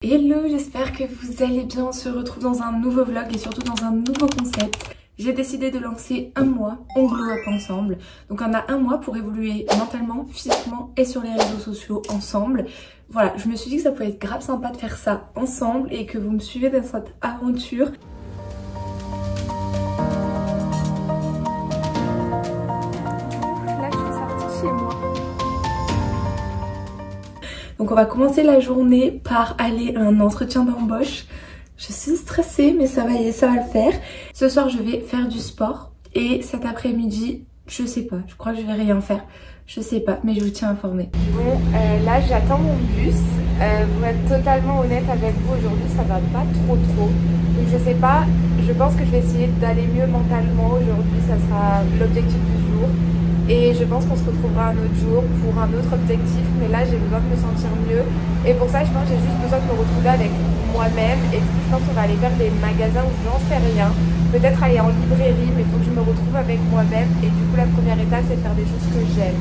Hello, j'espère que vous allez bien. On se retrouve dans un nouveau vlog et surtout dans un nouveau concept. J'ai décidé de lancer un mois, on glow up ensemble. Donc on a un mois pour évoluer mentalement, physiquement et sur les réseaux sociaux ensemble. Voilà, je me suis dit que ça pouvait être grave sympa de faire ça ensemble et que vous me suivez dans cette aventure. Là, je suis sortie chez moi. Donc on va commencer la journée par aller à un entretien d'embauche. Je suis stressée mais ça va y aller, ça va le faire. Ce soir je vais faire du sport et cet après-midi, je sais pas, je crois que je vais rien faire. Je sais pas, mais je vous tiens informée. Bon, là j'attends mon bus. Pour être totalement honnête avec vous, aujourd'hui ça va pas trop. Donc je sais pas, je pense que je vais essayer d'aller mieux mentalement aujourd'hui, ça sera l'objectif du jour. Et je pense qu'on se retrouvera un autre jour pour un autre objectif. Mais là, j'ai besoin de me sentir mieux. Et pour ça, je pense que j'ai juste besoin de me retrouver avec moi-même. Et du coup, je pense qu'on va aller faire des magasins où j'en sais rien. Peut-être aller en librairie, mais il faut que je me retrouve avec moi-même. Et du coup, la première étape, c'est de faire des choses que j'aime.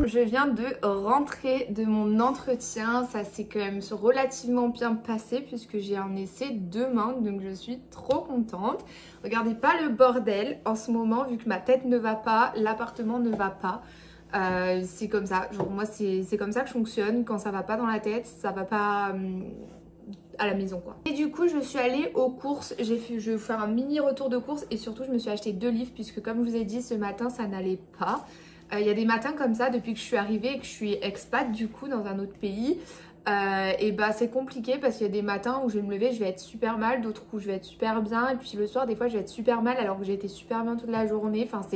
Je viens de rentrer de mon entretien, ça s'est quand même relativement bien passé puisque j'ai un essai demain, donc je suis trop contente. Regardez pas le bordel en ce moment vu que ma tête ne va pas, l'appartement ne va pas. C'est comme ça, genre moi c'est comme ça que je fonctionne, quand ça va pas dans la tête, ça va pas à la maison quoi. Et du coup je suis allée aux courses, je vais faire un mini retour de courses et surtout je me suis acheté 2 livres puisque comme je vous ai dit ce matin ça n'allait pas. Il y a des matins comme ça depuis que je suis arrivée et que je suis expat du coup dans un autre pays. Et bah c'est compliqué parce qu'il y a des matins où je vais me lever, je vais être super mal, d'autres où je vais être super bien. Et puis le soir des fois je vais être super mal alors que j'ai été super bien toute la journée. Enfin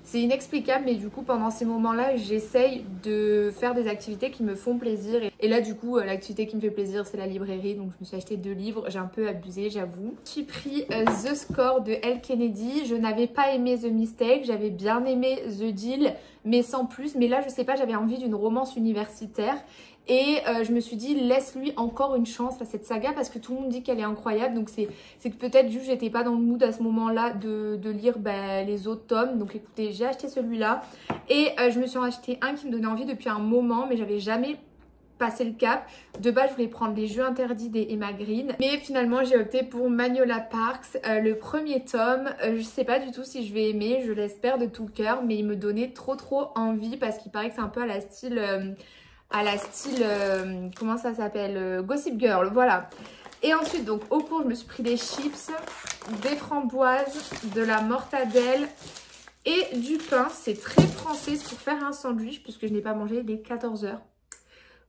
c'est inexplicable mais du coup pendant ces moments-là j'essaye de faire des activités qui me font plaisir. Et là du coup l'activité qui me fait plaisir c'est la librairie. Donc je me suis acheté 2 livres, j'ai un peu abusé j'avoue. J'ai pris The Score de Elle Kennedy. Je n'avais pas aimé The Mistake, j'avais bien aimé The Deal mais sans plus. Mais là je sais pas, j'avais envie d'une romance universitaire. Et je me suis dit laisse-lui encore une chance à cette saga parce que tout le monde dit qu'elle est incroyable. Donc c'est que peut-être juste j'étais pas dans le mood à ce moment-là de lire les autres tomes. Donc écoutez, j'ai acheté celui-là et je me suis acheté un qui me donnait envie depuis un moment mais j'avais jamais passé le cap. De base je voulais prendre Les Jeux Interdits des Emma Green mais finalement j'ai opté pour Magnolia Parks, le premier tome. Je sais pas du tout si je vais aimer, je l'espère de tout cœur mais il me donnait trop envie parce qu'il paraît que c'est un peu à la style... comment ça s'appelle, Gossip Girl, voilà. Et ensuite donc au cours je me suis pris des chips, des framboises, de la mortadelle et du pain. C'est très français pour faire un sandwich puisque je n'ai pas mangé dès 14 h.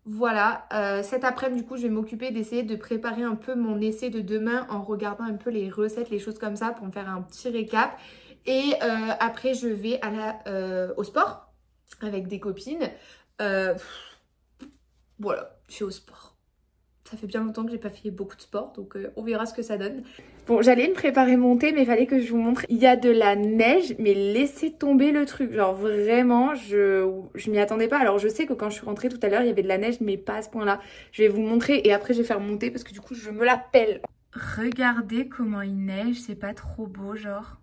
Voilà, cet après-midi du coup je vais m'occuper d'essayer de préparer un peu mon essai de demain en regardant un peu les recettes, les choses comme ça pour me faire un petit récap. Et après je vais au sport avec des copines. Voilà, je suis au sport. Ça fait bien longtemps que j'ai pas fait beaucoup de sport, donc on verra ce que ça donne. Bon, j'allais me préparer mon thé, mais il fallait que je vous montre. Il y a de la neige, mais laissez tomber le truc. Genre vraiment, je m'y attendais pas. Alors je sais que quand je suis rentrée tout à l'heure, il y avait de la neige, mais pas à ce point-là. Je vais vous montrer et après je vais faire mon thé parce que du coup je me la pèle. Regardez comment il neige, c'est pas trop beau genre.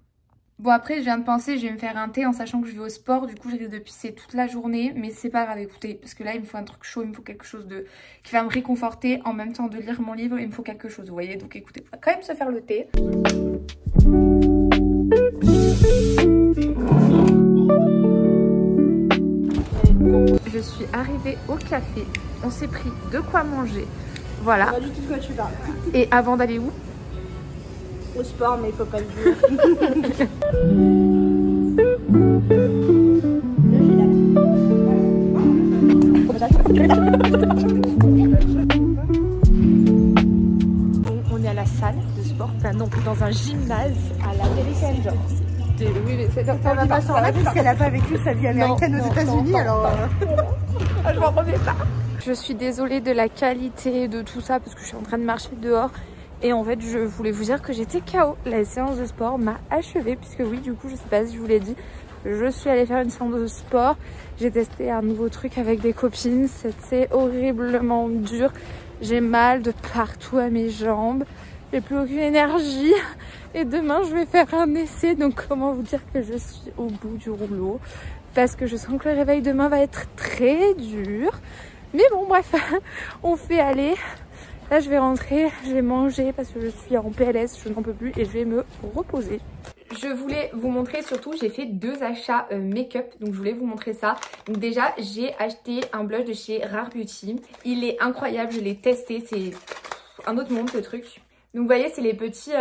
Bon après je viens de penser, je vais me faire un thé en sachant que je vais au sport, du coup je risque de pisser toute la journée, mais c'est pas grave, écoutez, parce que là il me faut un truc chaud, il me faut quelque chose qui va me réconforter en même temps de lire mon livre, il me faut quelque chose, vous voyez, donc écoutez, on va quand même se faire le thé. Je suis arrivée au café, on s'est pris de quoi manger, voilà. Pas du tout de quoi tu parles. Et avant d'aller où? Au sport, mais il faut pas le dire. Bon, on est à la salle de sport, enfin non, dans un gymnase à l'américaine, genre. Oui, mais c'est On va pas s'en remettre parce qu'elle a pas vécu sa vie américaine aux États-Unis, alors. Ah, je m'en remets pas. Je suis désolée de la qualité de tout ça parce que je suis en train de marcher dehors. Et en fait, je voulais vous dire que j'étais KO. La séance de sport m'a achevée puisque oui, du coup, je sais pas si je vous l'ai dit, je suis allée faire une séance de sport. J'ai testé un nouveau truc avec des copines. C'était horriblement dur. J'ai mal de partout à mes jambes. j'ai plus aucune énergie. Et demain je vais faire un essai, donc comment vous dire que je suis au bout du rouleau, parce que je sens que le réveil demain va être très dur. Mais bon bref, on fait aller. Là je vais rentrer, je vais manger parce que je suis en PLS, je n'en peux plus et je vais me reposer. Je voulais vous montrer surtout, j'ai fait 2 achats make-up, donc je voulais vous montrer ça. Donc déjà, j'ai acheté un blush de chez Rare Beauty. Il est incroyable, je l'ai testé, c'est un autre monde ce truc. Donc vous voyez, c'est les petits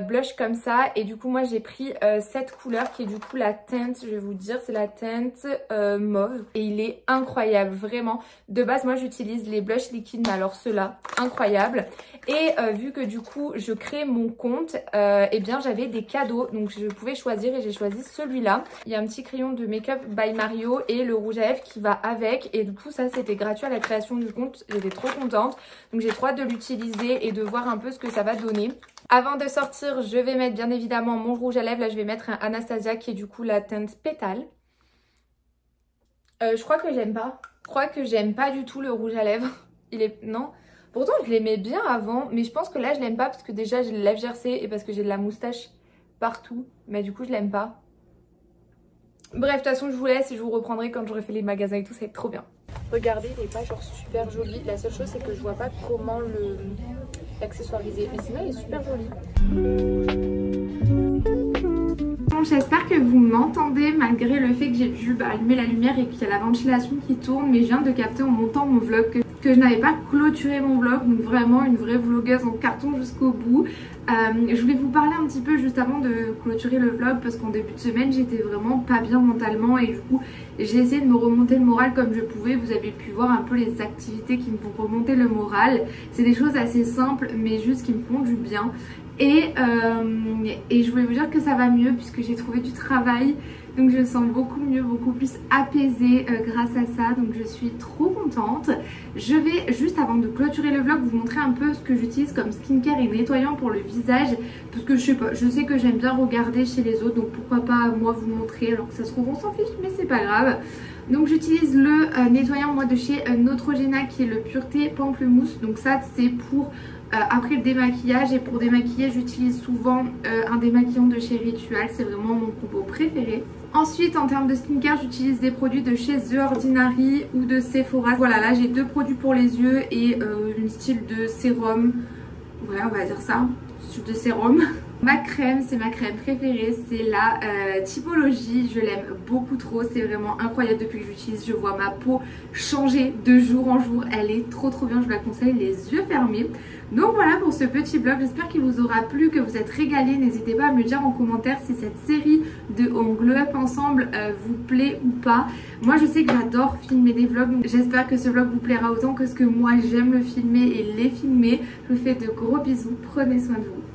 blushs comme ça. Et du coup, moi j'ai pris cette couleur qui est du coup la teinte, je vais vous dire, c'est la teinte mauve. Et il est incroyable, vraiment. De base, moi j'utilise les blushs liquides, mais alors ceux-là, incroyable. Et vu que du coup, je crée mon compte, eh bien j'avais des cadeaux. Donc je pouvais choisir et j'ai choisi celui-là. Il y a un petit crayon de Make-up by Mario et le rouge à lèvres qui va avec. Et du coup, ça c'était gratuit à la création du compte. J'étais trop contente. Donc j'ai trop hâte de l'utiliser et de voir un peu ce que ça va donner. Avant de sortir, je vais mettre bien évidemment mon rouge à lèvres. Là, je vais mettre un Anastasia qui est du coup la teinte pétale. Je crois que j'aime pas. Je crois que j'aime pas du tout le rouge à lèvres. Il est... Non. Pourtant, je l'aimais bien avant. Mais je pense que là, je l'aime pas parce que déjà, j'ai les lèvres gercées et parce que j'ai de la moustache partout. Mais du coup, je l'aime pas. Bref, de toute façon, je vous laisse et je vous reprendrai quand j'aurai fait les magasins et tout. Ça va être trop bien. Regardez, il est pas genre super joli. La seule chose, c'est que je vois pas comment l'accessoiriser. Mais sinon, il est super joli. Bon, j'espère que vous m'entendez malgré le fait que j'ai dû allumer la lumière et qu'il y a la ventilation qui tourne. Mais je viens de capter en montant mon vlog que je n'avais pas clôturé mon vlog. Donc vraiment une vraie vlogueuse en carton jusqu'au bout. Je voulais vous parler un petit peu juste avant de clôturer le vlog parce qu'en début de semaine j'étais vraiment pas bien mentalement et du coup j'ai essayé de me remonter le moral comme je pouvais. Vous avez pu voir un peu les activités qui me font remonter le moral. C'est des choses assez simples mais juste qui me font du bien. Et je voulais vous dire que ça va mieux puisque j'ai trouvé du travail. Donc je me sens beaucoup mieux, beaucoup plus apaisée grâce à ça. Donc je suis trop contente. Je vais juste avant de clôturer le vlog vous montrer un peu ce que j'utilise comme skincare et nettoyant pour le visage. Parce que je sais pas, je sais que j'aime bien regarder chez les autres. Donc pourquoi pas moi vous montrer alors que ça se trouve on s'en fiche mais c'est pas grave. Donc j'utilise le nettoyant moi de chez Neutrogena qui est le Pureté Pamplemousse. Donc ça c'est pour... après le démaquillage et pour démaquiller j'utilise souvent un démaquillant de chez Ritual, c'est vraiment mon combo préféré. Ensuite en termes de skincare j'utilise des produits de chez The Ordinary ou de Sephora. Voilà, là j'ai 2 produits pour les yeux et une style de sérum, ouais on va dire ça, style de sérum. Ma crème, c'est ma crème préférée, c'est la Typologie, je l'aime beaucoup trop, c'est vraiment incroyable depuis que j'utilise, je vois ma peau changer de jour en jour, elle est trop bien, je vous la conseille les yeux fermés. Donc voilà pour ce petit vlog, j'espère qu'il vous aura plu, que vous êtes régalés, n'hésitez pas à me dire en commentaire si cette série de On Glow Up ensemble vous plaît ou pas. Moi je sais que j'adore filmer des vlogs, donc j'espère que ce vlog vous plaira autant que ce que moi j'aime le filmer et les filmer. Je vous fais de gros bisous, prenez soin de vous.